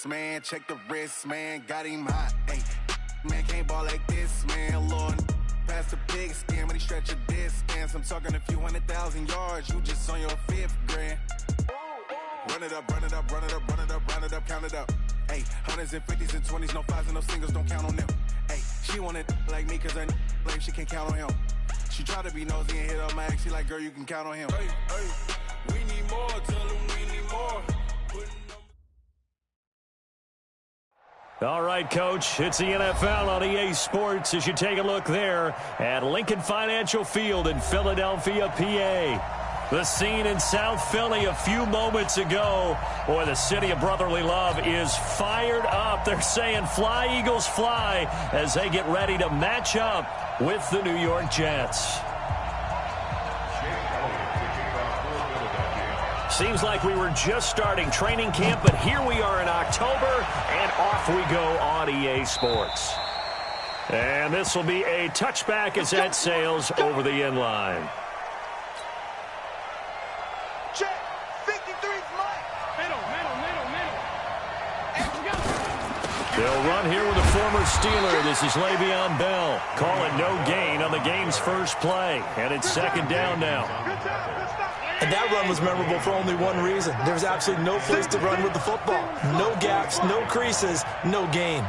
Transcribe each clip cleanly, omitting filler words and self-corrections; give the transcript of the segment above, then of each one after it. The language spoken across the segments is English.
this, man. Check the wrist, man. Got him hot. Hey, man, can't ball like this, man. Lord, past the pig skin, but he stretch a distance. I'm talking a few 100,000 yards. You just on your 5th grand. Run it up, run it up, run it up, run it up, run it up, count it up. Hey, 100s and 50s and 20s, no 5s and no singles, don't count on them. Hey, she want it like me, cause I blame she can't count on him. She try to be nosy and hit up my ex, she like, girl, you can count on him. Hey, hey, we need more, tell him we need more. All right, Coach, it's the NFL on EA Sports as you take a look there at Lincoln Financial Field in Philadelphia, PA. The scene in South Philly a few moments ago. Boy, the city of brotherly love is fired up. They're saying fly, Eagles, fly as they get ready to match up with the New York Jets. Seems like we were just starting training camp, but here we are in October, and off we go on EA Sports. And this will be a touchback as that sails over the end line. They'll run here with a former Steeler. This is Le'Veon Bell. Call it no gain on the game's first play. And it's second down now. And that run was memorable for only one reason. There's absolutely no place to run with the football. No gaps, no creases, no gain.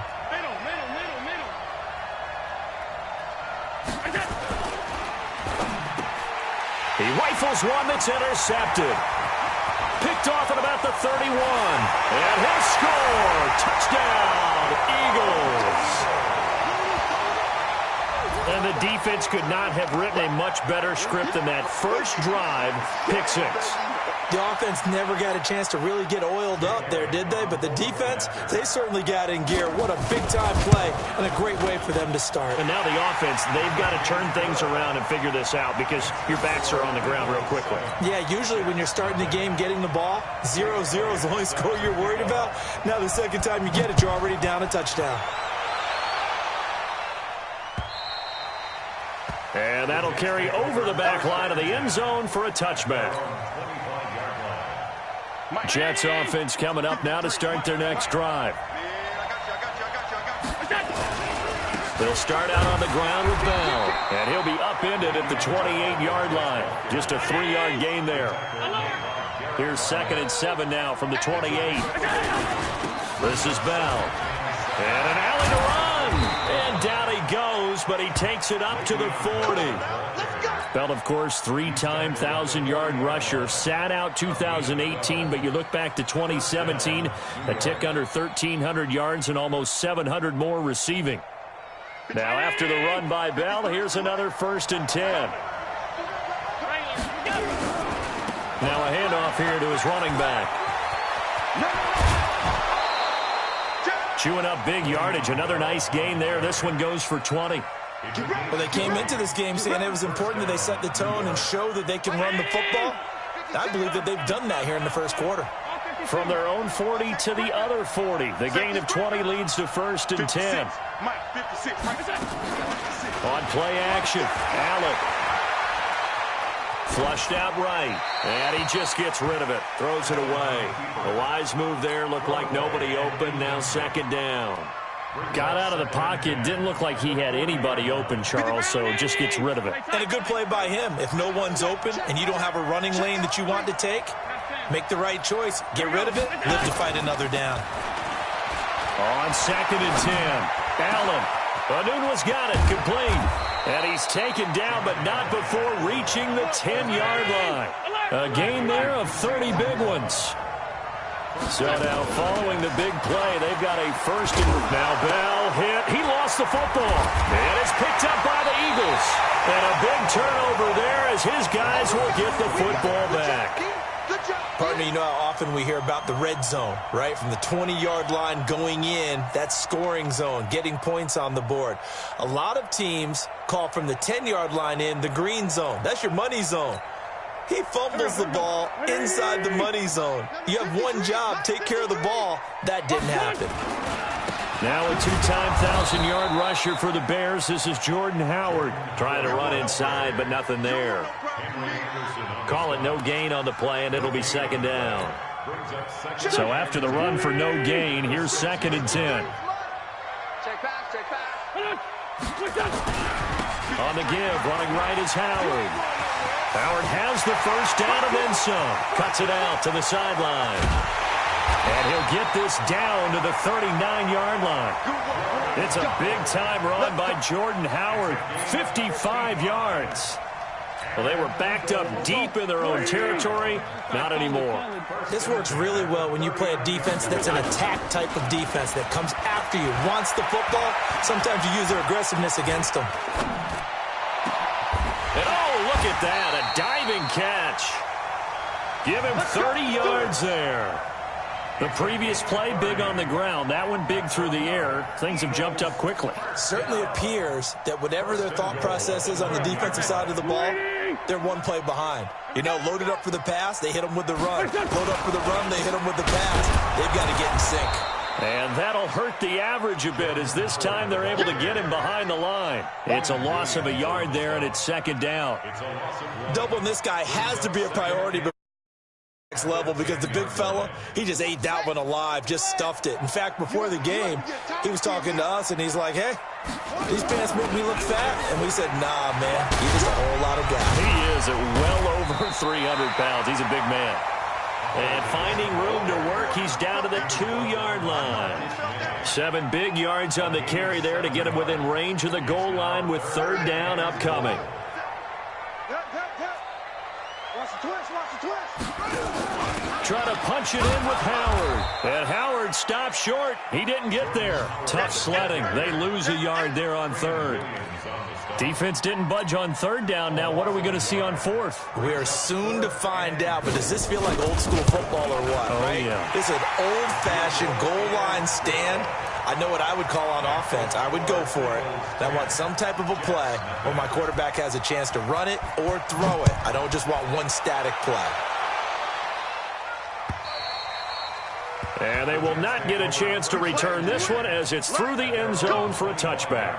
He rifles one that's intercepted. Picked off at about the 31. And he'll score. Touchdown, Eagles. And the defense could not have written a much better script than that first drive, pick 6. The offense never got a chance to really get oiled up there, did they? But the defense, they certainly got in gear. What a big-time play and a great way for them to start. And now the offense, they've got to turn things around and figure this out because your backs are on the ground real quickly. Yeah, usually when you're starting the game getting the ball, 0-0 is the only score you're worried about. Now the second time you get it, you're already down a touchdown. And that'll carry over the back line of the end zone for a touchback. Jets offense coming up now to start their next drive. They'll start out on the ground with Bell, and he'll be upended at the 28-yard line. Just a 3-yard gain there. Here's 2nd and 7 now from the 28. This is Bell. And an alley to run. And down he goes, but he takes it up to the 40. Bell, of course, 3-time 1,000-yard rusher. Sat out 2018, but you look back to 2017, a tick under 1,300 yards and almost 700 more receiving. Now, after the run by Bell, here's another 1st and 10. Now a handoff here to his running back. Chewing up big yardage. Another nice gain there. This one goes for 20. Well, they came into this game saying it was important that they set the tone and show that they can run the football. I believe that they've done that here in the first quarter. From their own 40 to the other 40. The gain of 20 leads to 1st and 10. On play action, Allen. Flushed out right. And he just gets rid of it. Throws it away. A wise move there. Looked like nobody open. Now 2nd down. Got out of the pocket. Didn't look like he had anybody open, Charles, so just gets rid of it. And a good play by him. If no one's open and you don't have a running lane that you want to take, make the right choice. Get rid of it. Live to fight another down. On 2nd and 10. Allen. Anunwa's got it. Complete. And he's taken down, but not before reaching the 10-yard line. A gain there of 30 big ones. So now following the big play, they've got a 1st and now Bell hit. He lost the football. And it's picked up by the Eagles. And a big turnover there as his guys will get the football back. Partner, you know how often we hear about the red zone, right? From the 20-yard line going in, that's scoring zone, getting points on the board. A lot of teams call from the 10-yard line in the green zone. That's your money zone. He fumbles the ball inside the money zone. You have one job, take care of the ball. That didn't happen. Now a 2-time 1,000-yard rusher for the Bears. This is Jordan Howard trying to run inside, but nothing there. Call it no gain on the play, and it'll be 2nd down. So after the run for no gain, here's 2nd and 10. On the give, running right is Howard. Howard has the first down and then some. Cuts it out to the sideline. And he'll get this down to the 39-yard line. It's a big-time run by Jordan Howard, 55 yards. Well, they were backed up deep in their own territory. Not anymore. This works really well when you play a defense that's an attack type of defense that comes after you, wants the football. Sometimes you use their aggressiveness against them. And oh, look at that, a diving catch. Give him 30 yards there. The previous play, big on the ground. That one big through the air. Things have jumped up quickly. Certainly appears that whatever their thought process is on the defensive side of the ball, they're one play behind. You know, loaded up for the pass, they hit them with the run. Load up for the run, they hit them with the pass. They've got to get in sync. And that'll hurt the average a bit as this time they're able to get him behind the line. It's a loss of a yard there, and it's 2nd down. Doubling this guy has to be a priority level because the big fella, he just ate that one alive, just stuffed it. In fact, before the game, he was talking to us, and he's like, hey, these pants make me look fat. And we said, nah, man, he's just a whole lot of guy. He is at well over 300 pounds. He's a big man. And finding room to work, he's down to the 2-yard line. 7 big yards on the carry there to get him within range of the goal line with 3rd down upcoming. Try to punch it in with Howard. And Howard stopped short. He didn't get there. Tough sledding. They lose a yard there on 3rd. Defense didn't budge on 3rd down. Now what are we going to see on 4th? We are soon to find out, but does this feel like old school football or what? Oh, right? Yeah. It's an old-fashioned goal line stand. I know what I would call on offense. I would go for it. I want some type of a play where my quarterback has a chance to run it or throw it. I don't just want one static play. And they will not get a chance to return this one as it's through the end zone for a touchback.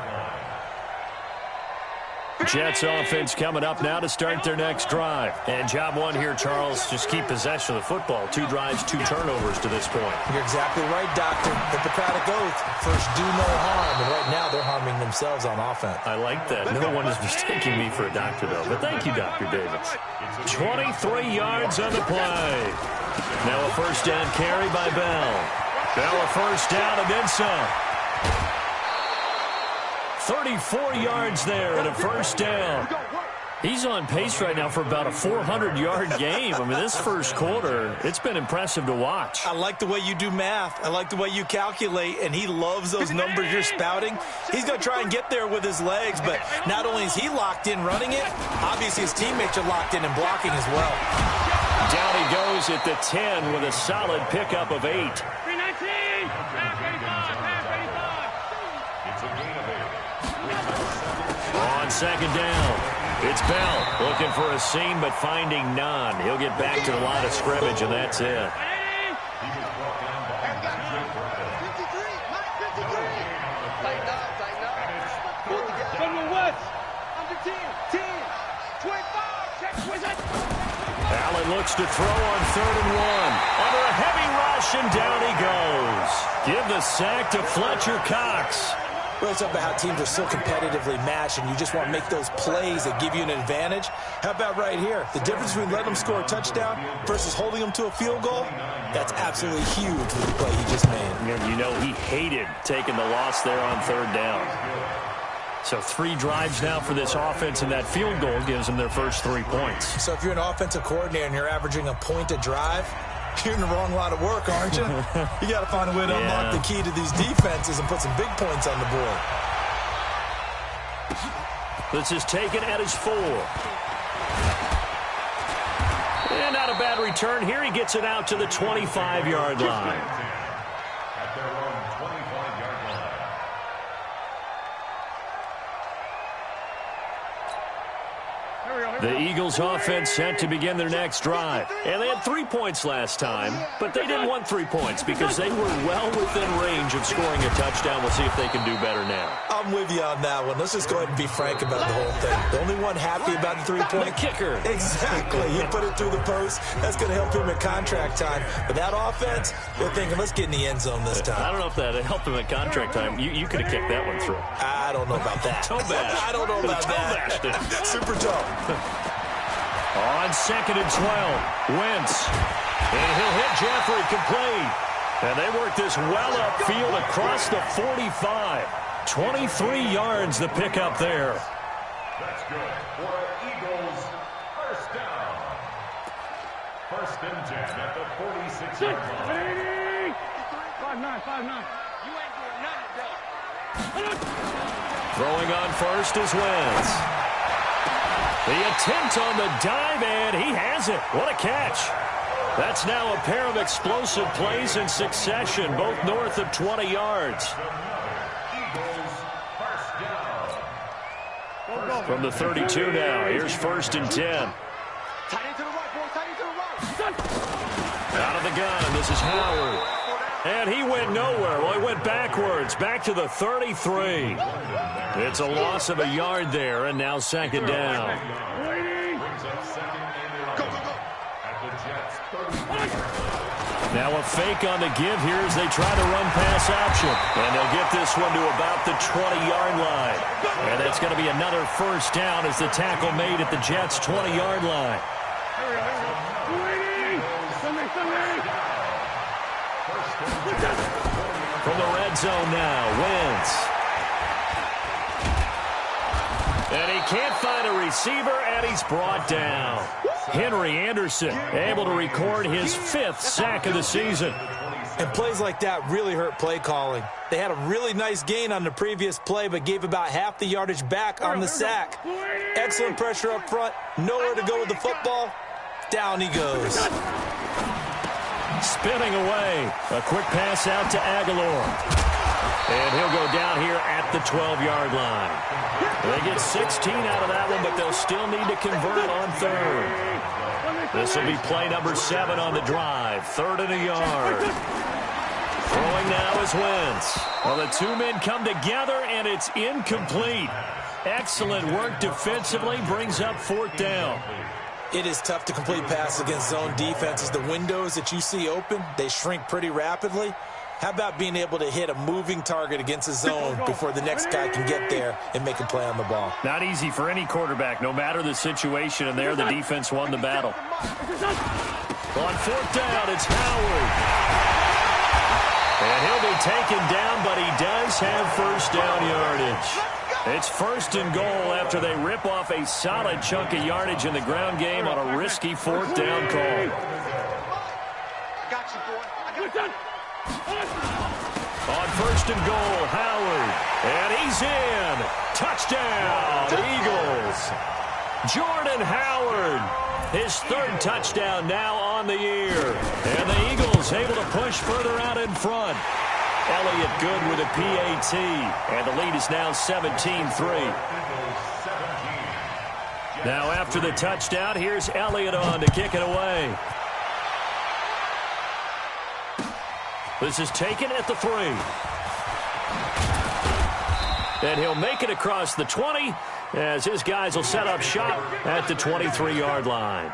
Jets offense coming up now to start their next drive. And job one here, Charles, just keep possession of the football. 2 drives, 2 turnovers to this point. You're exactly right, Doctor. Hippocratic oath. First, do no harm. And right now, they're harming themselves on offense. I like that. No one is mistaking me for a doctor, though. But thank you, Dr. Davis. 23 yards on the play. Now a 1st down carry by Bell. Bell a 1st down and then some. 34 yards there and a 1st down. He's on pace right now for about a 400-yard game. I mean, this first quarter, it's been impressive to watch. I like the way you do math. I like the way you calculate, and he loves those numbers you're spouting. He's going to try and get there with his legs, but not only is he locked in running it, obviously his teammates are locked in and blocking as well. Down he goes at the 10 with a solid pickup of 8. On 2nd down, it's Bell looking for a seam but finding none. He'll get back to the line of scrimmage, and that's it. Allen looks to throw on 3rd and 1. Under a heavy rush, and down he goes. Give the sack to Fletcher Cox. Well, it's about how teams are so competitively matched, and you just want to make those plays that give you an advantage. How about right here? The difference between letting them score a touchdown versus holding them to a field goal, that's absolutely huge with the play he just made. You know, he hated taking the loss there on 3rd down. So 3 drives now for this offense, and that field goal gives them their first 3 points. So if you're an offensive coordinator and you're averaging a point a drive, you're in the wrong line of work, aren't you? You got to find a way to unlock the key to these defenses and put some big points on the board. This is taken at his 4. And not a bad return here. He gets it out to the 25-yard line. Here we go. The Eagles offense set to begin their next drive. And they had 3 points last time, but they didn't want 3 points because they were well within range of scoring a touchdown. We'll see if they can do better now. I'm with you on that one. Let's just go ahead and be frank about the whole thing. The only one happy about the 3-point kicker. Exactly. He put it through the post. That's going to help him at contract time. But that offense, they're thinking, let's get in the end zone this time. I don't know if that helped him at contract time. You could have kicked that one through. I don't know about that. Toe bash. I don't know about that. Super toe. On 2nd and 12, Wentz. And he'll hit Jeffrey complete. And they work this well upfield across the 45. 23 yards the pickup there. That's good for Eagles first down. 1st and 10 at the 46-yard line. 5-9. You ain't doing nothing, bro. Throwing on first is Wentz. The attempt on the dive, and he has it. What a catch. That's now a pair of explosive plays in succession, both north of 20 yards. Eagles first down. From the 32 now, here's 1st and 10. Tight into the right, boy. Tight into the right. Out of the gun, this is Howard. And he went nowhere. Well, he went backwards, back to the 33. It's a loss of a yard there, and now 2nd down. Brings up 2nd and 11 at the Jets 30. Now a fake on the give here as they try to run pass option. And they'll get this one to about the 20-yard line. And that's going to be another 1st down as the tackle made at the Jets' 20-yard line. From the red zone now, Wentz. And he can't find a receiver, and he's brought down. Henry Anderson able to record his 5th sack of the season. And plays like that really hurt play calling. They had a really nice gain on the previous play, but gave about half the yardage back on the sack. Excellent pressure up front. Nowhere to go with the football. Down he goes. Spinning away. A quick pass out to Aguilar. And he'll go down here at the 12-yard line. They get 16 out of that one, but they'll still need to convert on 3rd. This will be play number 7 on the drive. 3rd and a yard. Throwing now is Wentz. Well, the 2 men come together, and it's incomplete. Excellent work defensively. Brings up 4th down. It is tough to complete passes against zone defenses. The windows that you see open, they shrink pretty rapidly. How about being able to hit a moving target against a zone before the next guy can get there and make a play on the ball? Not easy for any quarterback, no matter the situation, and there the defense won the battle. On 4th down, it's Howard. And he'll be taken down, but he does have 1st down yardage. It's 1st and goal after they rip off a solid chunk of yardage in the ground game on a risky 4th down call. I got you, boy. I got you. On 1st and goal, Howard. And he's in. Touchdown, Eagles. Jordan Howard. His 3rd touchdown now on the year. And the Eagles able to push further out in front. Elliott good with a PAT. And the lead is now 17-3. Now after the touchdown, here's Elliott on to kick it away. This is taken at the 3. And he'll make it across the 20 as his guys will set up shop at the 23-yard line.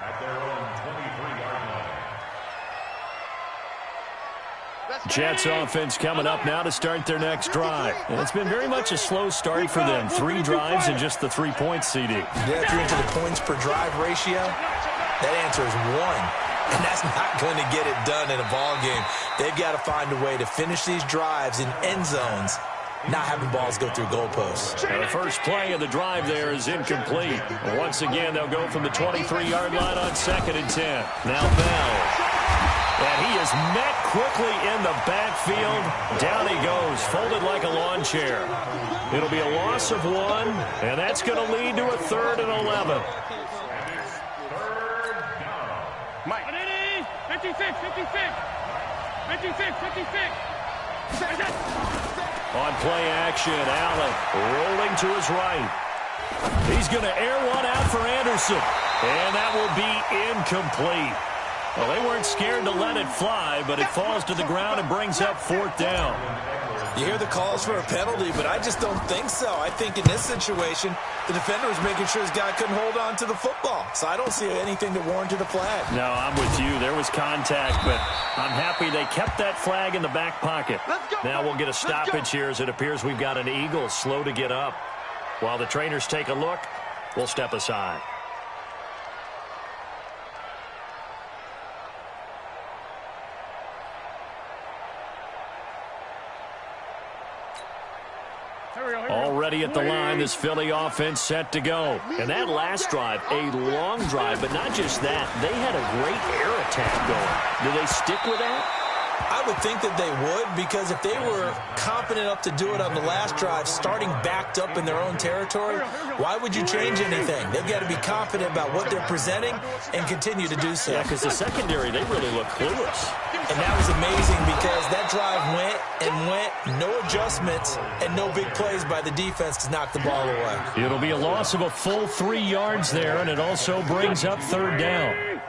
Jets offense coming up now to start their next drive. And it's been very much a slow start for them. 3 drives and just the 3 points, CD. Yeah, if you're into the points per drive ratio, that answer is 1. And that's not going to get it done in a ball game. They've got to find a way to finish these drives in end zones, not having balls go through goalposts. Now the first play of the drive there is incomplete. And once again, they'll go from the 23-yard line on 2nd and 10. Now Bell. And he is met quickly in the backfield. Down he goes, folded like a lawn chair. It'll be a loss of 1, and that's going to lead to a 3rd and 11. Mike. 56. On play action, Allen rolling to his right. He's going to air one out for Anderson. And that will be incomplete. Well, they weren't scared to let it fly, but it falls to the ground and brings up 4th down. You hear the calls for a penalty, but I just don't think so. I think in this situation, the defender was making sure his guy couldn't hold on to the football. So I don't see anything that warranted a flag. No, I'm with you. There was contact, but I'm happy they kept that flag in the back pocket. Now we'll get a stoppage here as it appears we've got an Eagle slow to get up. While the trainers take a look, we'll step aside. Already at the line, this Philly offense set to go. And that last drive, a long drive, but not just that. They had a great air attack going. Do they stick with that? I would think that they would, because if they were confident enough to do it on the last drive, starting backed up in their own territory, why would you change anything? They've got to be confident about what they're presenting and continue to do so. Yeah, because the secondary, they really look clueless. And that was amazing because that drive went and went, no adjustments, and no big plays by the defense to knock the ball away. It'll be a loss of a full 3 yards there, and it also brings up 3rd down.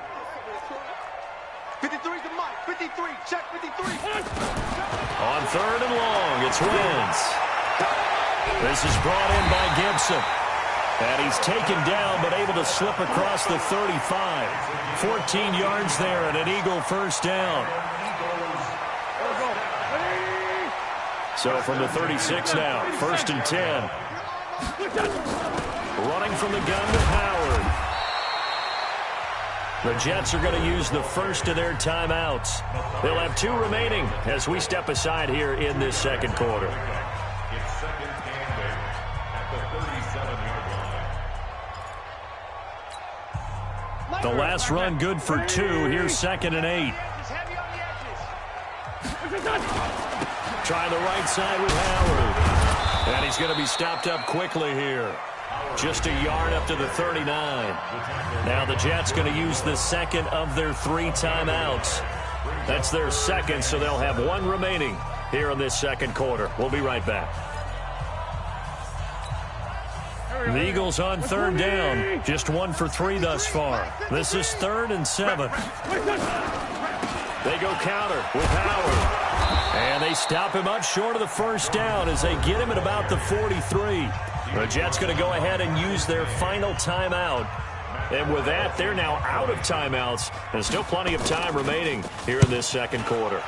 53's the mic. 53. Check 53. On 3rd and long, it's Wentz. This is brought in by Gibson. And he's taken down, but able to slip across the 35. 14 yards there, and an Eagle 1st down. So from the 36 now, 1st and 10. Running from the gun to Howard. The Jets are going to use the first of their timeouts. They'll have 2 remaining as we step aside here in this second quarter. It's 2nd and 8 at the 37-yard line. The last run good for 2. Here's 2nd and 8. Try the right side with Howard. And he's going to be stopped up quickly here. Just a yard up to the 39. Now the Jets going to use the second of their 3 timeouts. That's their second, so they'll have 1 remaining here in this second quarter. We'll be right back. The Eagles on 3rd down. Just 1 for 3 thus far. This is 3rd and 7. They go counter with Howard. And they stop him up short of the 1st down as they get him at about the 43. The Jets going to go ahead and use their final timeout. And with that, they're now out of timeouts. There's still plenty of time remaining here in this second quarter.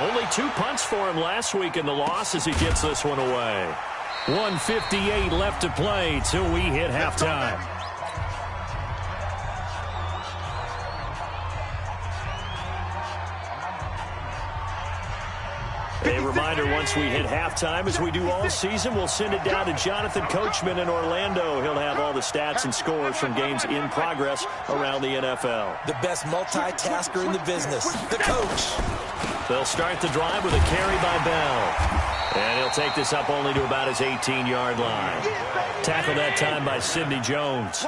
Only 2 punts for him last week in the loss as he gets this one away. 1:58 left to play till we hit halftime. A reminder, once we hit halftime, as we do all season, we'll send it down to Jonathan Coachman in Orlando. He'll have all the stats and scores from games in progress around the NFL. The best multitasker in the business, the coach. They'll start the drive with a carry by Bell. And he'll take this up only to about his 18-yard line. Tackled that time by Sidney Jones.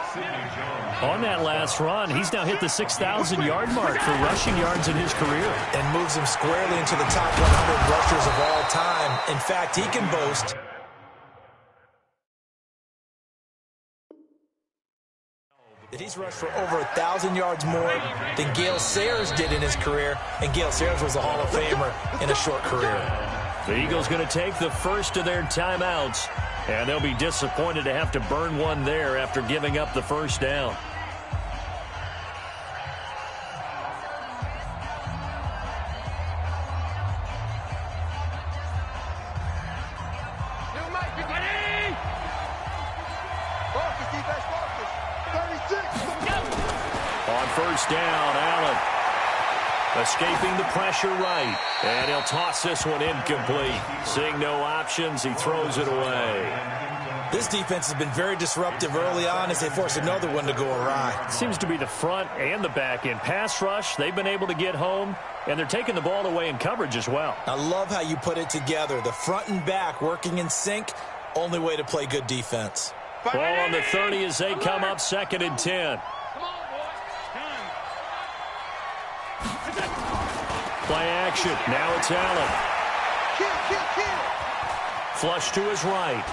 On that last run, he's now hit the 6,000-yard mark for rushing yards in his career. And moves him squarely into the top 100 rushers of all time. In fact, he can boast that he's rushed for over 1,000 yards more than Gale Sayers did in his career. And Gale Sayers was a Hall of Famer in a short career. The Eagles going to take the first of their timeouts. And they'll be disappointed to have to burn one there after giving up the 1st down. On 1st down, Allen escaping the pressure right. And he'll toss this one incomplete. Seeing no options, he throws it away. This defense has been very disruptive early on as they force another one to go awry. Seems to be the front and the back end. Pass rush, they've been able to get home, and they're taking the ball away in coverage as well. I love how you put it together. The front and back working in sync, only way to play good defense. Ball on the 30 as they come up 2nd and 10. Play action. Now it's Allen. Flush to his right.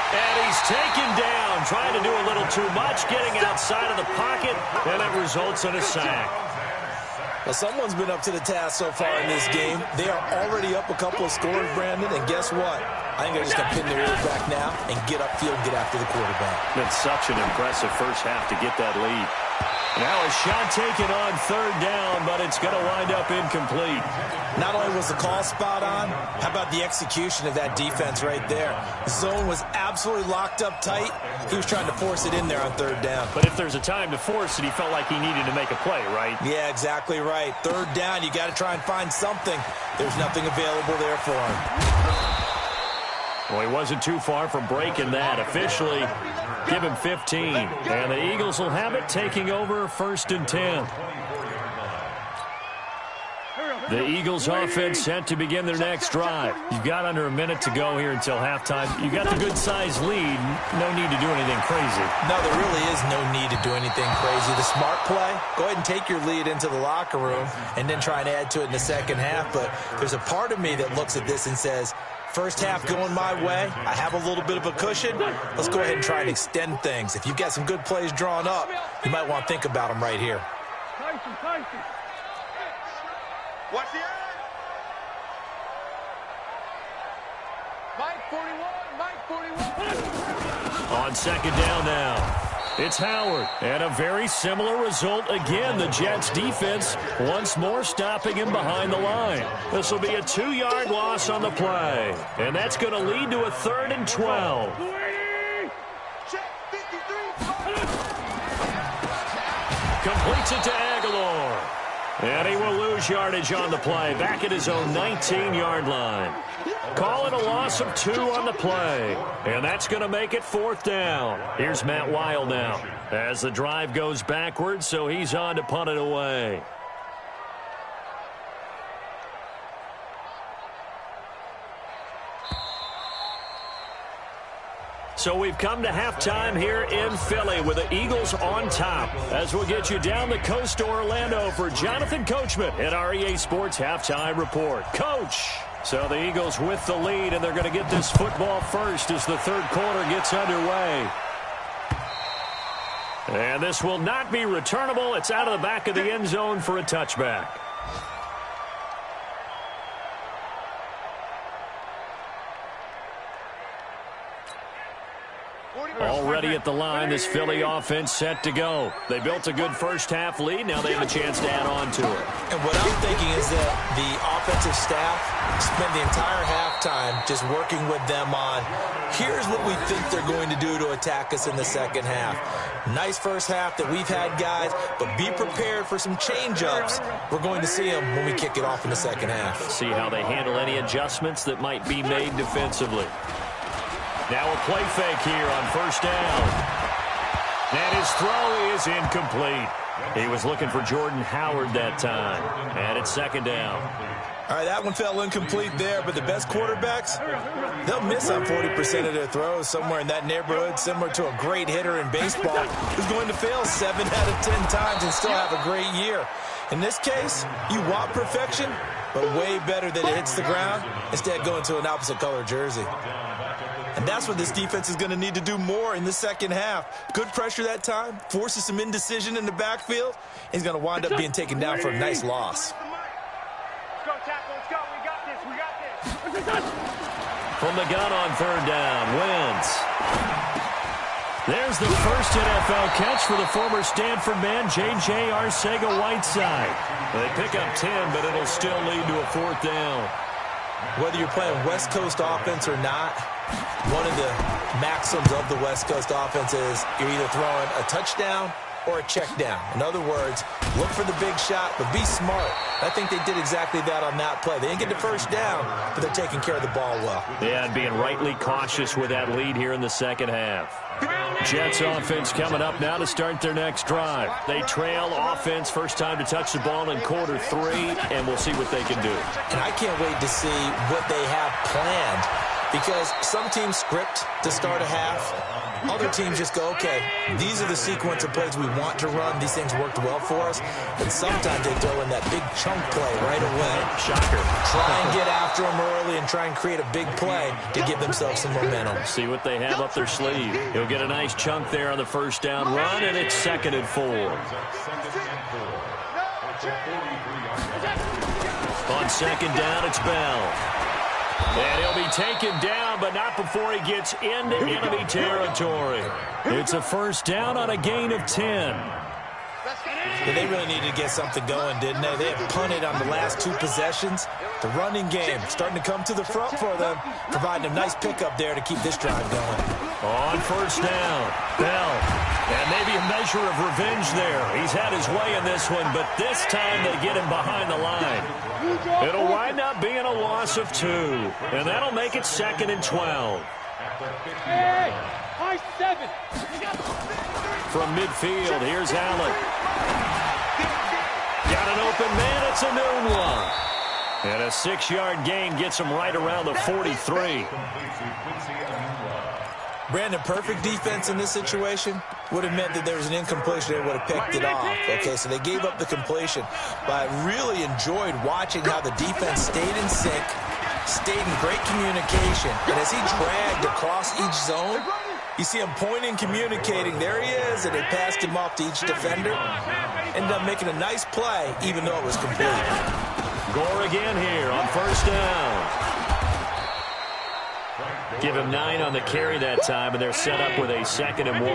And he's taken down, trying to do a little too much, getting outside of the pocket, and it results in a sack. Well, someone's been up to the task so far in this game. They are already up a couple of scores, Brandon, and guess what? I think they're just going to pin their ears back now and get upfield and get after the quarterback. Been such an impressive first half to get that lead. Now a shot taken on third down, but it's going to wind up incomplete. Not only was the call spot on, how about the execution of that defense right there? The zone was absolutely locked up tight. He was trying to force it in there on third down. But if there's a time to force it, he felt like he needed to make a play, right? Yeah, exactly right. Third down, you got to try and find something. There's nothing available there for him. Well, he wasn't too far from breaking that. Officially, give him 15. And the Eagles will have it, taking over 1st and 10. The Eagles offense set to begin their next drive. You've got under a minute to go here until halftime. You've got the good-sized lead. No need to do anything crazy. No, there really is no need to do anything crazy. The smart play, go ahead and take your lead into the locker room and then try and add to it in the second half. But there's a part of me that looks at this and says, first half going my way, I have a little bit of a cushion. Let's go ahead and try and extend things. If you've got some good plays drawn up, you might want to think about them right here. Watch the eye. Mike 41. On second down now, it's Howard. And a very similar result again. The Jets defense once more stopping him behind the line. This will be a 2-yard loss on the play. And that's going to lead to a 3rd and 12. Completes it to Aguilar. And he will lose yardage on the play, back at his own 19-yard line. Call it a loss of 2 on the play. And that's going to make it 4th down. Here's Matt Weil now as the drive goes backwards, so he's on to punt it away. So we've come to halftime here in Philly with the Eagles on top. As we'll get you down the coast to Orlando for Jonathan Coachman at our EA Sports Halftime Report. Coach! So the Eagles with the lead, and they're going to get this football first as the third quarter gets underway. And this will not be returnable. It's out of the back of the end zone for a touchback. Already at the line, this Philly offense set to go. They built a good first half lead. Now they have a chance to add on to it. And what I'm thinking is that the offensive staff spent the entire halftime just working with them on, here's what we think they're going to do to attack us in the second half. Nice first half that we've had, guys, but be prepared for some change-ups. We're going to see them when we kick it off in the second half. See how they handle any adjustments that might be made defensively. Now a play fake here on first down. And his throw is incomplete. He was looking for Jordan Howard that time. And it's second down. All right, that one fell incomplete there, but the best quarterbacks, they'll miss on 40% of their throws, somewhere in that neighborhood, similar to a great hitter in baseball who's going to fail 7 out of 10 times and still have a great year. In this case, you want perfection, but way better that it hits the ground instead of going to an opposite color jersey. And that's what this defense is going to need to do more in the second half. Good pressure that time, forces some indecision in the backfield. He's going to wind up being taken down for a nice loss. From the gun on third down, Wentz. There's the first NFL catch for the former Stanford man, J.J. Arcega-Whiteside. They pick up 10, but it'll still lead to a 4th down. Whether you're playing West Coast offense or not, one of the maxims of the West Coast offense is you're either throwing a touchdown or a check down. In other words, look for the big shot, but be smart. I think they did exactly that on that play. They didn't get the first down, but they're taking care of the ball well. Yeah, and being rightly cautious with that lead here in the second half. Jets offense coming up now to start their next drive. They trail offense, first time to touch the ball in quarter 3, and we'll see what they can do. And I can't wait to see what they have planned because some teams script to start a half. Other teams just go, okay, these are the sequence of plays we want to run. These things worked well for us. And sometimes they throw in that big chunk play right away. Shocker. Try and get after them early and try and create a big play to give themselves some momentum. See what they have up their sleeve. He'll get a nice chunk there on the first down run, and it's 2nd and 4. On 2nd down, it's Bell. And he'll be taken down, but not before he gets into enemy territory. It's a first down on a gain of 10. Yeah, they really needed to get something going, didn't they? They had punted on the last 2 possessions. The running game starting to come to the front for them, providing a nice pickup there to keep this drive going. On first down, Bell. And maybe a measure of revenge there. He's had his way in this one, but this time they get him behind the line. It'll wind up being a loss of 2, and that'll make it 2nd and 12. Hey, high 7. From midfield, here's Allen. Got an open man, it's a noon one. And a 6-yard gain gets him right around the 43. Brandon, perfect defense in this situation would have meant that there was an incompletion. They would have picked it off. Okay, so they gave up the completion. But I really enjoyed watching how the defense stayed in sync, stayed in great communication. And as he dragged across each zone, you see him pointing, communicating. There he is, and they passed him off to each defender. Ended up making a nice play, even though it was complete. Gore again here on first down. Give him 9 on the carry that time, and they're set up with a 2nd and 1.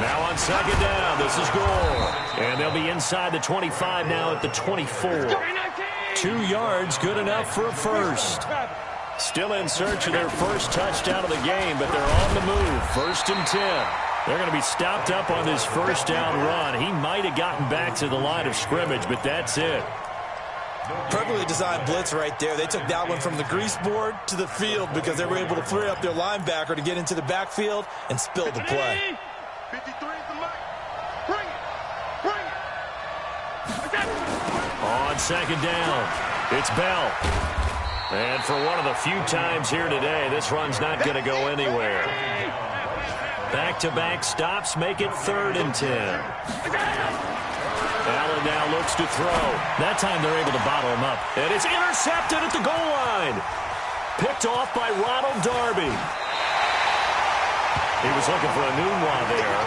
Now on 2nd down, this is Gore. And they'll be inside the 25 now at the 24. 2 yards, good enough for a first. Still in search of their first touchdown of the game, but they're on the move. 1st and 10. They're going to be stopped up on this first down run. He might have gotten back to the line of scrimmage, but that's it. Perfectly designed blitz right there. They took that one from the grease board to the field because they were able to free up their linebacker to get into the backfield and spill the play. 53 is the mic. Bring it. On 2nd down, it's Bell. And for one of the few times here today, this run's not going to go anywhere. Back-to-back stops make it 3rd and 10. Allen now looks to throw. That time they're able to bottle him up. And it's intercepted at the goal line. Picked off by Ronald Darby. He was looking for a Nunwa there.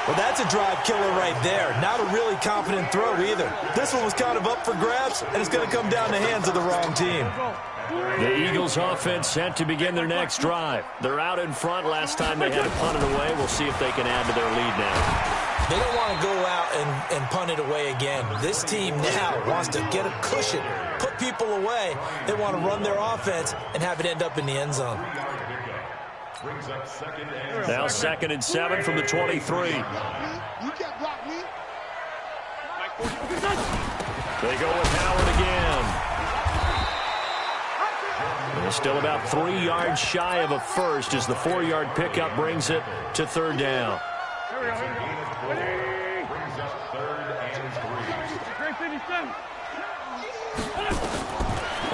Well, that's a drive killer right there. Not a really confident throw either. This one was kind of up for grabs, and it's going to come down the hands of the wrong team. The Eagles offense set to begin their next drive. They're out in front. Last time they had to punt it away. We'll see if they can add to their lead now. They don't want to go out and punt it away again. This team now wants to get a cushion, put people away. They want to run their offense and have it end up in the end zone. Now 2nd and 7 from the 23. You can't block me. They go with Howard again. They're still about 3 yards shy of a first as the 4-yard pickup brings it to 3rd down.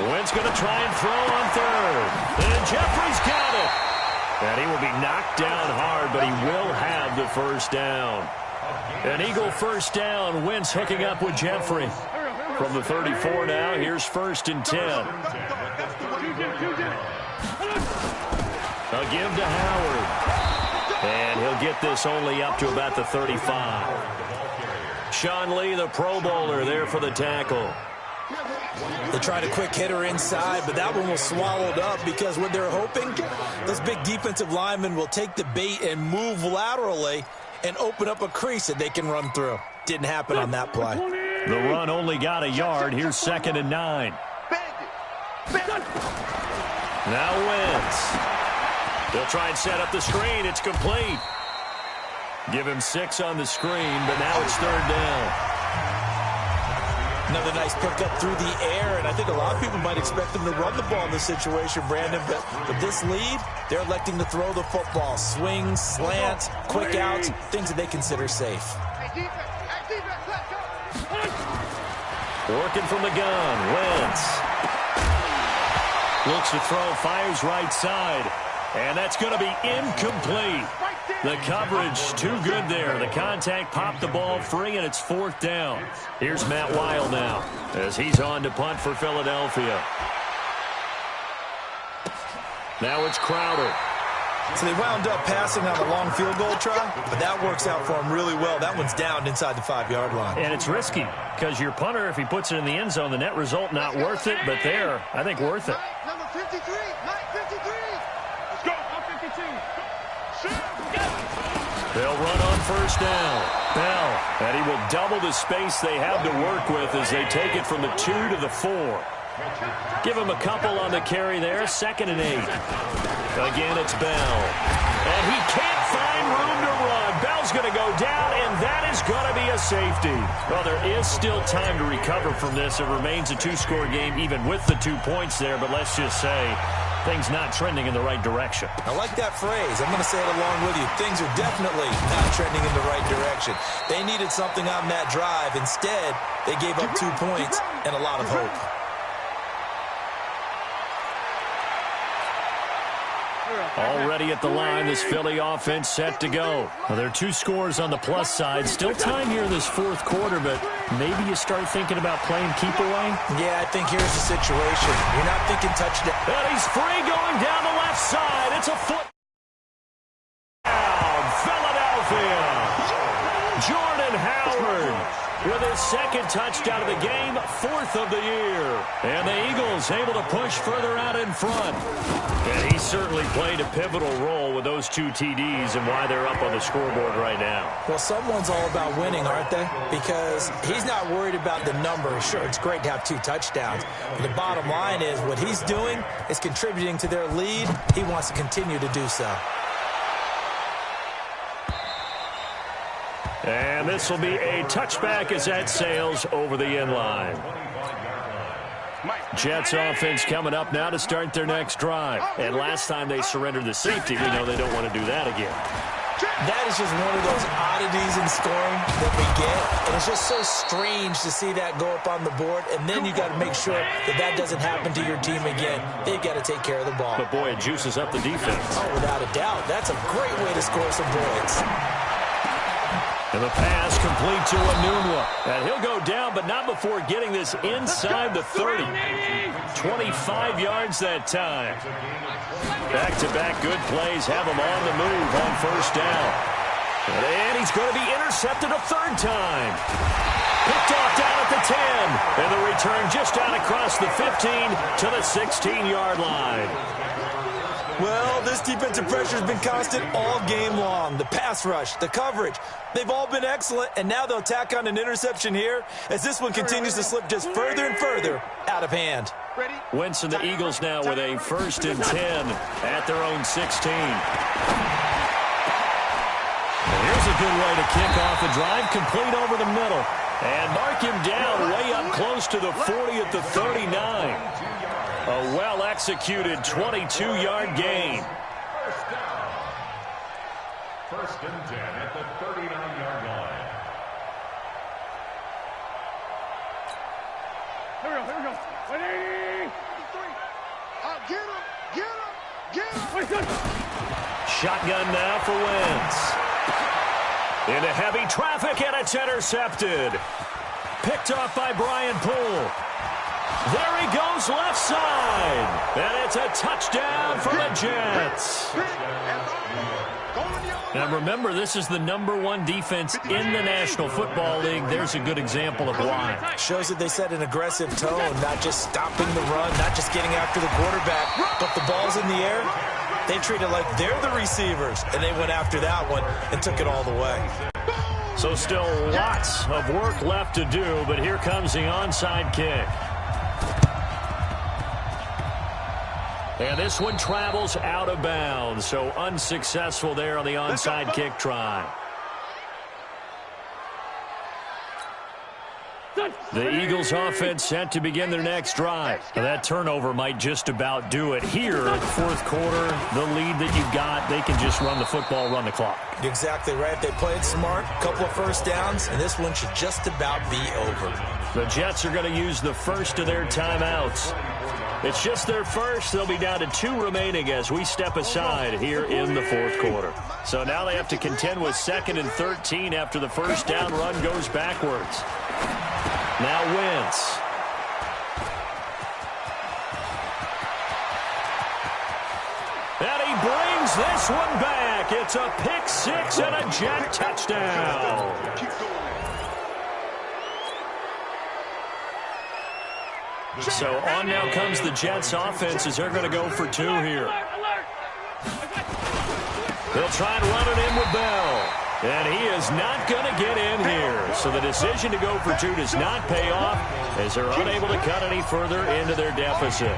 Wentz going to try and throw on 3rd. And Jeffrey's got it. And he will be knocked down hard, but he will have the first down. An Eagle first down. Wentz hooking up with Jeffrey. From the 34 now, here's 1st and 10. A give to Howard. And he'll get this only up to about the 35. Sean Lee, the Pro Bowler, there for the tackle. They tried a quick hitter inside, but that one was swallowed up because what they're hoping, those big defensive linemen will take the bait and move laterally and open up a crease that they can run through. Didn't happen on that play. The run only got a yard. Here's 2nd and 9. Now Wentz. They'll try and set up the screen. It's complete. Give him 6 on the screen, but now it's 3rd down. Another nice pickup through the air, and I think a lot of people might expect them to run the ball in this situation, Brandon, but with this lead, they're electing to throw the football. Swings, slants, quick outs, things that they consider safe. Working from the gun, Wentz. Jets. Looks to throw, fires right side. And that's going to be incomplete. The coverage too good there. The contact popped the ball free, and it's 4th down. Here's Matt Weil now as he's on to punt for Philadelphia. Now it's Crowder. So they wound up passing on a long field goal try, but that works out for them really well. That one's down inside the 5-yard line. And it's risky because your punter, if he puts it in the end zone, the net result not worth it, but there, I think worth it. Number 53, Mike 53. Let's go. 52. They'll run on 1st down. Bell, and he will double the space they have to work with as they take it from the 2 to the 4. Give him a couple on the carry there. 2nd and 8. Again, it's Bell. And he can't find room to run. Bell's going to go down, and that is going to be a safety. Well, there is still time to recover from this. It remains a 2-score game, even with the 2 points there. But let's just say things not trending in the right direction. I like that phrase. I'm going to say it along with you. Things are definitely not trending in the right direction. They needed something on that drive. Instead, they gave up 2 points and a lot of hope. Already at the line, this Philly offense set to go. Well, there are 2 scores on the plus side. Still time here in this 4th quarter, but maybe you start thinking about playing keep away? Yeah, I think here's the situation. You're not thinking touchdown. And he's free going down the left side. It's a foot down. Philadelphia. Jordan Howard with his 2nd touchdown of the game, 4th of the year. And the Eagles able to push further out in front. And he certainly played a pivotal role with those 2 TDs and why they're up on the scoreboard right now. Well, someone's all about winning, aren't they? Because he's not worried about the number. Sure, it's great to have 2 touchdowns. But the bottom line is what he's doing is contributing to their lead. He wants to continue to do so. And this will be a touchback as that sails over the end line. Jets offense coming up now to start their next drive. And last time they surrendered the safety, we know they don't want to do that again. That is just one of those oddities in scoring that we get. And it's just so strange to see that go up on the board. And then you got to make sure that that doesn't happen to your team again. They've got to take care of the ball. But, boy, it juices up the defense. Oh, without a doubt. That's a great way to score some points. And the pass complete to Enunwa. And he'll go down, but not before getting this inside the 30. 25 yards that time. Back-to-back good plays have him on the move on 1st down. And he's going to be intercepted a 3rd time. Picked off down at the 10. And the return just out across the 15 to the 16-yard line. Well, this defensive pressure has been constant all game long. The pass rush, the coverage, they've all been excellent, and now they'll tack on an interception here as this one continues to slip just further and further out of hand. Wentz and the Eagles now with a 1st and 10 at their own 16. And here's a good way to kick off the drive, complete over the middle. And mark him down way up close to the 40 at the 39. A well-executed 22-yard gain. 1st and 10 at the 39-yard line. Here we go. 180. Get him. Shotgun now for Wentz. Into heavy traffic, and it's intercepted. Picked off by Brian Poole. There he goes left side. And it's a touchdown for the Jets. Now remember, this is the #1 defense in the National Football League. There's a good example of why. Shows that they set an aggressive tone, not just stopping the run, not just getting after the quarterback, but the ball's in the air. They treat it like they're the receivers, and they went after that one and took it all the way. So still lots of work left to do, but here comes the onside kick. And this one travels out of bounds, so unsuccessful there on the onside kick try. The Eagles offense set to begin their next drive. Now, that turnover might just about do it. Here, 4th quarter, the lead that you've got, they can just run the football, run the clock. Exactly right. They played smart, couple of 1st downs, and this one should just about be over. The Jets are going to use the first of their timeouts. It's just their first. They'll be down to 2 remaining as we step aside here in the fourth quarter. So now they have to contend with 2nd and 13 after the first down run goes backwards. Now Wentz. And he brings this one back. It's a pick 6 and a Jet touchdown. So on now comes the Jets offense as they're going to go for 2 here. They'll try and run it in with Bell. And he is not going to get in here. So the decision to go for 2 does not pay off as they're unable to cut any further into their deficit.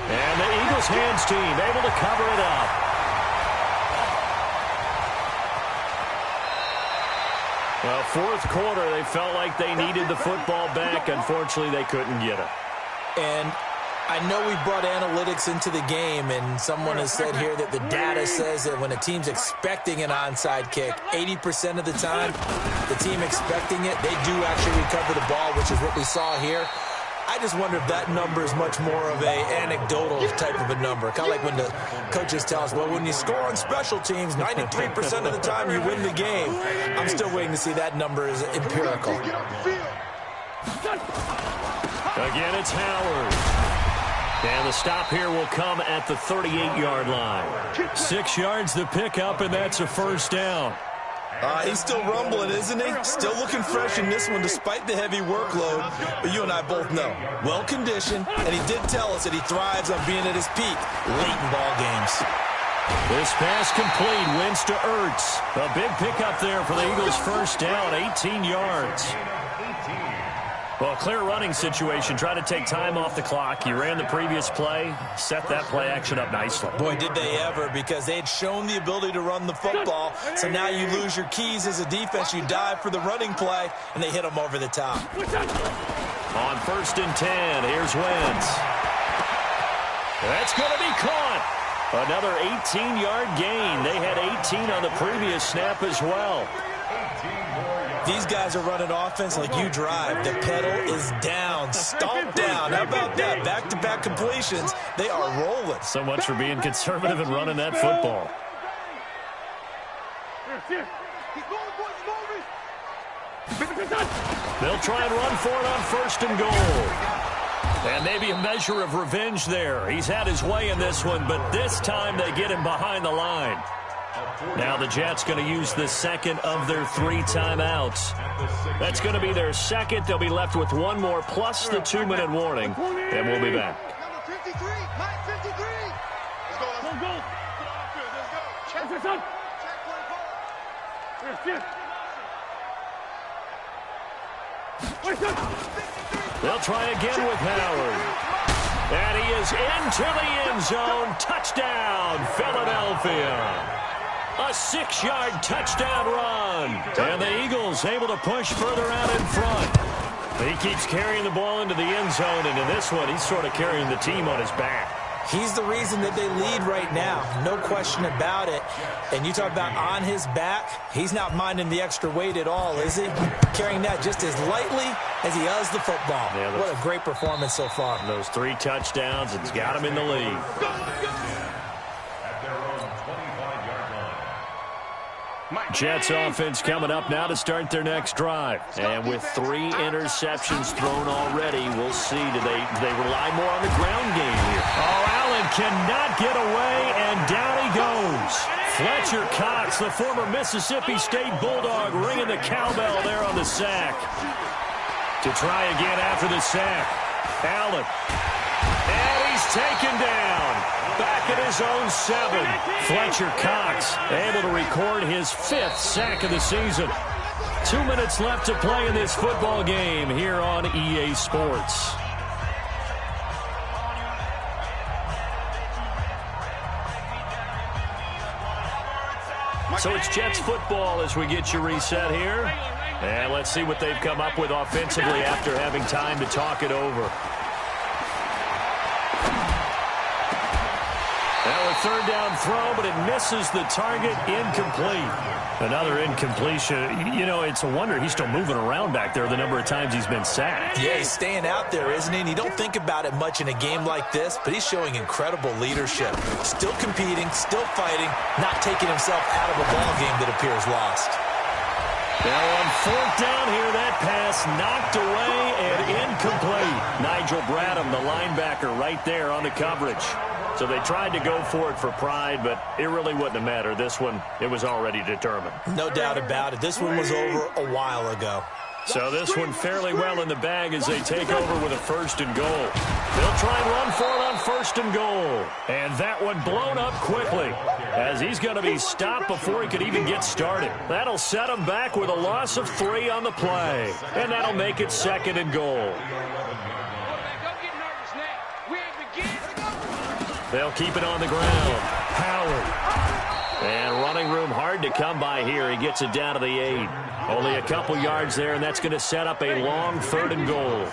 And the Eagles hands team able to cover it up. Well, fourth quarter, they felt like they needed the football back. Unfortunately, they couldn't get it. And I know we brought analytics into the game, and someone has said here that the data says that when a team's expecting an onside kick, 80% of the time, the team expecting it, they do actually recover the ball, which is what we saw here. I just wonder if that number is much more of a anecdotal type of a number. Kind of like when the coaches tell us, well, when you score on special teams, 93% of the time you win the game. I'm still waiting to see that number is empirical. Again, it's Howard. And the stop here will come at the 38-yard line. 6 yards the pickup, and that's a first down. He's still rumbling, isn't he? Still looking fresh in this one despite the heavy workload. But you and I both know, well-conditioned, and he did tell us that he thrives on being at his peak late in ball games. This pass complete, Wentz to Ertz. A big pickup there for the Eagles' first down, 18 yards. Well, clear running situation. Try to take time off the clock. You ran the previous play, set that play action up nicely. Boy, did they ever, because they had shown the ability to run the football. So now you lose your keys as a defense. You dive for the running play, and they hit them over the top. On 1st and 10, here's Wentz. That's going to be caught. Another 18-yard gain. They had 18 on the previous snap as well. These guys are running offense like you drive. The pedal is down, stomp down. How about that? Back-to-back completions. They are rolling. So much for being conservative and running that football. They'll try and run for it on 1st and goal. And maybe a measure of revenge there. He's had his way in this one, but this time they get him behind the line. Now the Jets going to use the second of their 3 timeouts. That's going to be their second. They'll be left with 1 more plus the 2-minute warning, and we'll be back. Number 53, Mike 53. Let's go. Let's go. Let's go. Check this up. Check 24. They'll try again with Howard. And he is into the end zone. Touchdown, Philadelphia. A 6-yard touchdown run. And the Eagles able to push further out in front. He keeps carrying the ball into the end zone, and in this one, he's sort of carrying the team on his back. He's the reason that they lead right now. No question about it. And you talk about on his back, he's not minding the extra weight at all, is he? Carrying that just as lightly as he does the football. Yeah, what a great performance so far. Those 3 touchdowns, it's got him in the lead. Jets offense coming up now to start their next drive. And with 3 interceptions thrown already, we'll see. Do they rely more on the ground game here? Oh, Allen cannot get away, and down he goes. Fletcher Cox, the former Mississippi State Bulldog, ringing the cowbell there on the sack. To try again after the sack. Allen. And he's taken down. Back at his own 7. Fletcher Cox able to record his 5th sack of the season. 2 minutes left to play in this football game here on EA Sports. So it's Jets football as we get you reset here. And let's see what they've come up with offensively after having time to talk it over. Now a third down throw, but it misses the target, incomplete. Another incompletion. You know, it's a wonder he's still moving around back there the number of times he's been sacked. Yeah, he's staying out there, isn't he? And you don't think about it much in a game like this, but he's showing incredible leadership. Still competing, still fighting, not taking himself out of a ball game that appears lost. Now on fourth down here, that pass knocked away and incomplete. Nigel Bradham, the linebacker, right there on the coverage. So they tried to go for it for pride, but it really wouldn't have mattered. This one, it was already determined. No doubt about it. This one was over a while ago. So this one fairly well in the bag as they take over with a first and goal. They'll try and run for it on first and goal. And that one blown up quickly as he's going to be stopped before he could even get started. That'll set him back with a loss of 3 on the play. And that'll make it second and goal. They'll keep it on the ground. Howard. And running room hard to come by here. He gets it down to the 8. Only a couple yards there, and that's going to set up a long third and goal. On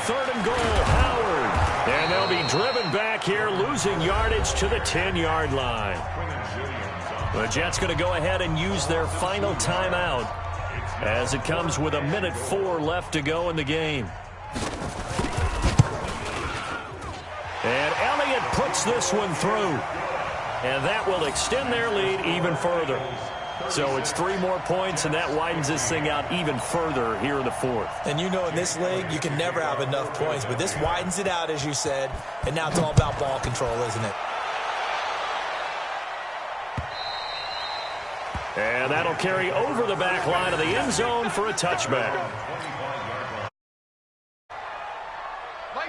third and goal, Howard. And they'll be driven back here, losing yardage to the 10-yard line. The Jets going to go ahead and use their final timeout as it comes with 1:04 left to go in the game. And Elliott puts this one through. And that will extend their lead even further. So it's 3 more points, and that widens this thing out even further here in the fourth. And you know in this league, you can never have enough points, but this widens it out, as you said, and now it's all about ball control, isn't it? And that'll carry over the back line of the end zone for a touchback.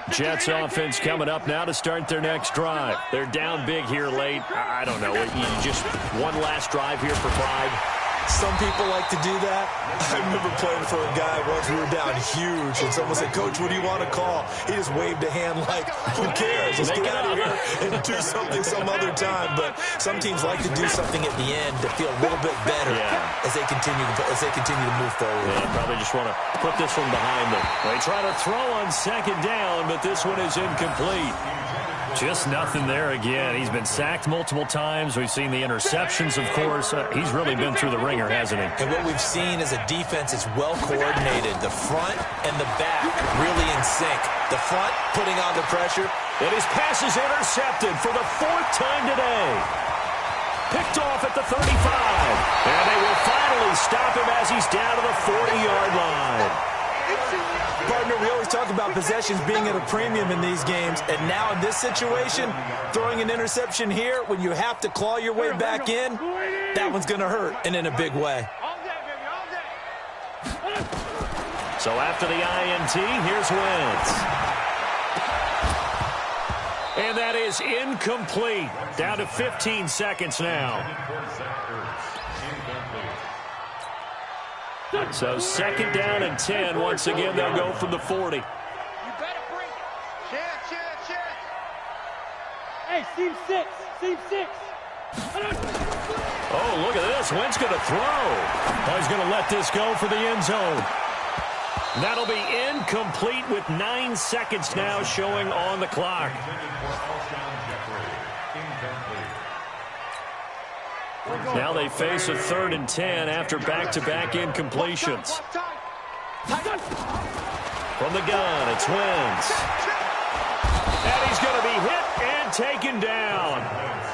Jets offense coming up now to start their next drive. They're down big here late. I don't know. Just one last drive here for pride. Some people like to do that. I remember playing for a guy once. We were down huge, and someone said, "Coach, what do you want to call?" He just waved a hand like, "Who cares? Let's get out of here and do something some other time." But some teams like to do something at the end to feel a little bit better as they continue to move forward. Yeah, probably just want to put this one behind them. They try to throw on second down, but this one is incomplete. Just nothing there again. He's been sacked multiple times. We've seen the interceptions, of course. He's really been through the ringer, hasn't he? And what we've seen is a defense that's well coordinated. The front and the back really in sync. The front putting on the pressure. And his pass is intercepted for the 4th time today. Picked off at the 35. And they will finally stop him as he's down to the 40-yard line. Partner, we always talk about possessions being at a premium in these games, and now in this situation, throwing an interception here when you have to claw your way back in, that one's going to hurt, and in a big way. So after the INT, here's Wentz. And that is incomplete. Down to 15 seconds now. So second down and 10. Once again, they'll go from the 40. You better bring it. Chance. Hey, seam 6. Oh, look at this. Wentz going to throw. Oh, he's going to let this go for the end zone. That'll be incomplete with 9 seconds now showing on the clock. Now they face a 3rd and 10 after back-to-back incompletions. From the gun, it's Wentz. And he's going to be hit and taken down.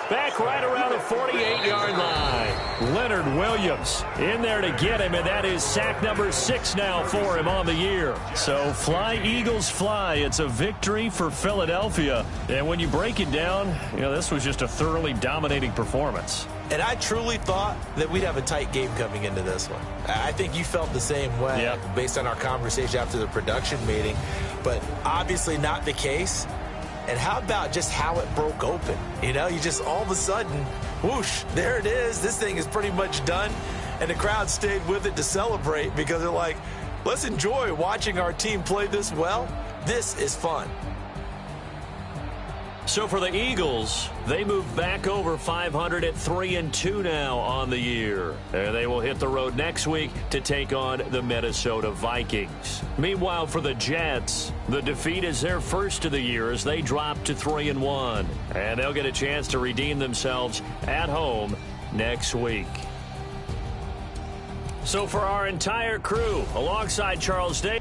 Back right around the 48-yard line. Leonard Williams in there to get him, and that is sack number 6 now for him on the year. So fly, Eagles, fly. It's a victory for Philadelphia. And when you break it down, you know, this was just a thoroughly dominating performance. And I truly thought that we'd have a tight game coming into this one. I think you felt the same way based on our conversation after the production meeting, but obviously not the case. And how about just how it broke open? You know, you just all of a sudden, whoosh, there it is. This thing is pretty much done. And the crowd stayed with it to celebrate because they're like, let's enjoy watching our team play this well. This is fun. So for the Eagles, they move back over 500 at 3-2 now on the year. And they will hit the road next week to take on the Minnesota Vikings. Meanwhile, for the Jets, the defeat is their first of the year as they drop to 3-1. And they'll get a chance to redeem themselves at home next week. So for our entire crew, alongside Charles Day.